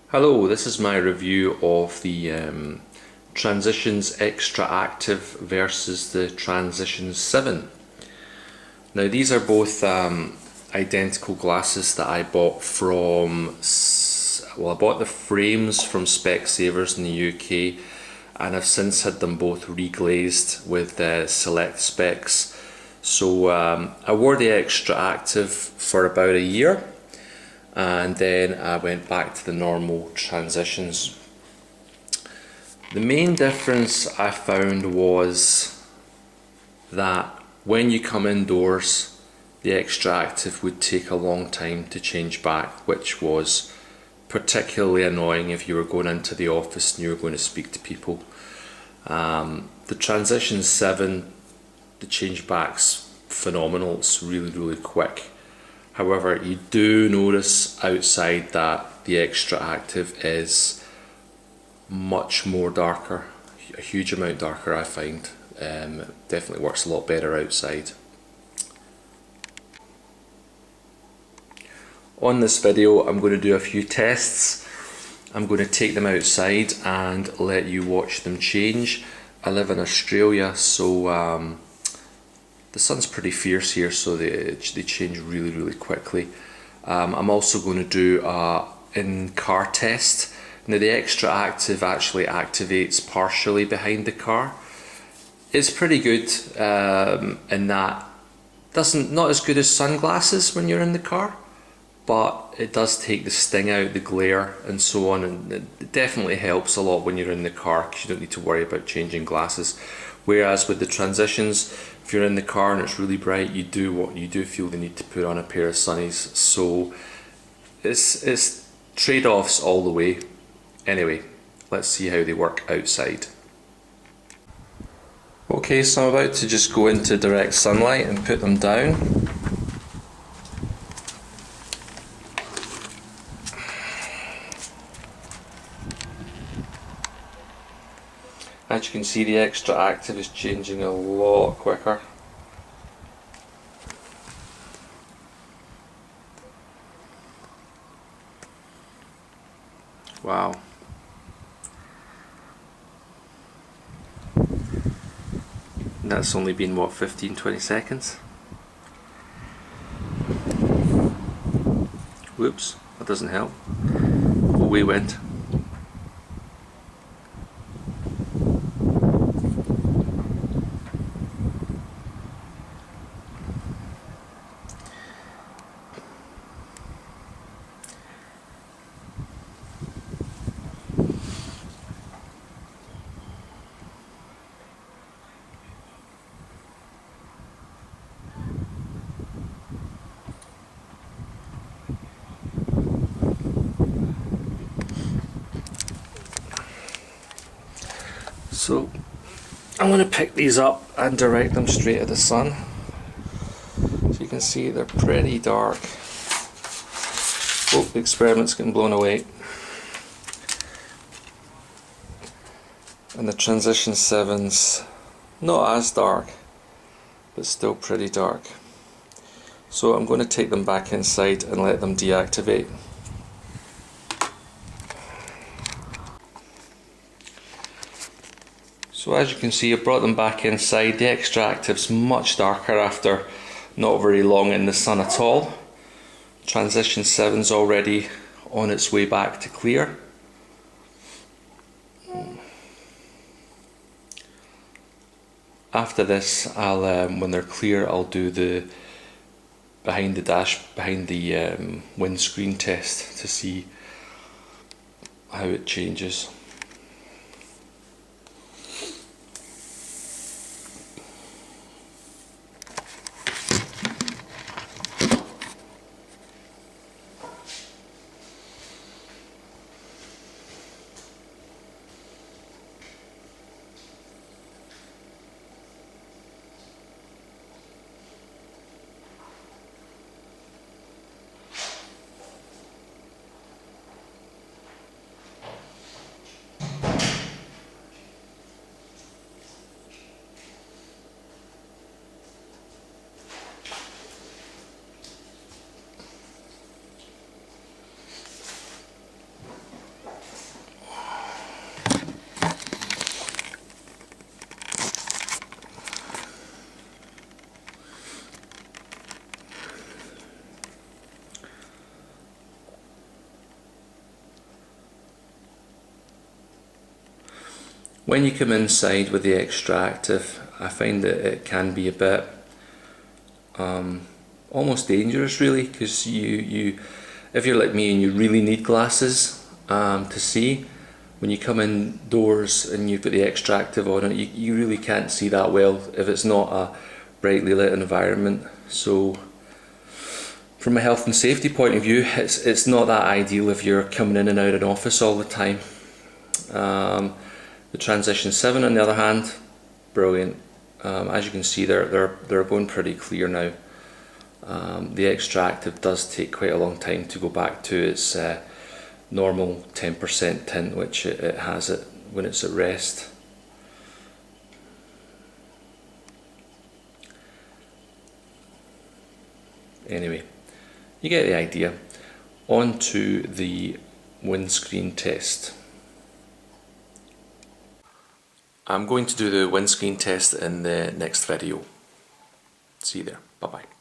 Hello, this is my review of the Transitions Xtra Active versus the Transitions 7. Now these are both identical glasses that I bought from, I bought the frames from Specsavers in the UK, and I've since had them both reglazed with Select Specs. So I wore the Xtra Active for about a year, and then I went back to the normal Transitions. The main difference I found was that when you come indoors, the Xtra Active would take a long time to change back, which was particularly annoying if you were going into the office and you were going to speak to people. The Transition 7, the change back's phenomenal, it's really quick. However, you do notice outside that the Xtra Active is much more darker, a huge amount darker I find. It definitely works a lot better outside. On this video I'm going to do a few tests. I'm going to take them outside and let you watch them change. I live in Australia, so the sun's pretty fierce here, so they change really quickly. I'm also going to do an in-car test. Now the Xtra Active actually activates partially behind the car. It's pretty good in that not as good as sunglasses when you're in the car, but it does take the sting out, the glare and so on, and it definitely helps a lot when you're in the car because you don't need to worry about changing glasses. Whereas with the Transitions, if you're in the car and it's really bright, you do feel the need to put on a pair of sunnies. So it's trade-offs all the way. Anyway, let's see how they work outside. Okay, so I'm about to just go into direct sunlight and put them down. As you can see, the Xtra Active is changing a lot quicker. Wow. And that's only been what, 15-20 seconds? Whoops, that doesn't help. Away went. So I'm going to pick these up and direct them straight at the sun. So you can see they're pretty dark. Oh, the experiment's getting blown away. And the Transition 7's not as dark, but still pretty dark. So I'm going to take them back inside and let them deactivate. So as you can see, I brought them back inside. The Xtra Active's much darker after not very long in the sun at all. Transition 7's already on its way back to clear. After this, when they're clear, I'll do the behind the windscreen test to see how it changes. When you come inside with the Xtra Active, I find that it can be a bit almost dangerous, really, because if you're like me and you really need glasses to see, when you come indoors and you've got the Xtra Active on it, you really can't see that well if it's not a brightly lit environment. So from a health and safety point of view, it's not that ideal if you're coming in and out of an office all the time. The Transition 7 on the other hand, brilliant. As you can see, they're going pretty clear now. The Xtra Active does take quite a long time to go back to its normal 10% tint, which it has it when it's at rest. Anyway, you get the idea. On to the windscreen test. I'm going to do the windscreen test in the next video. See you there. Bye bye.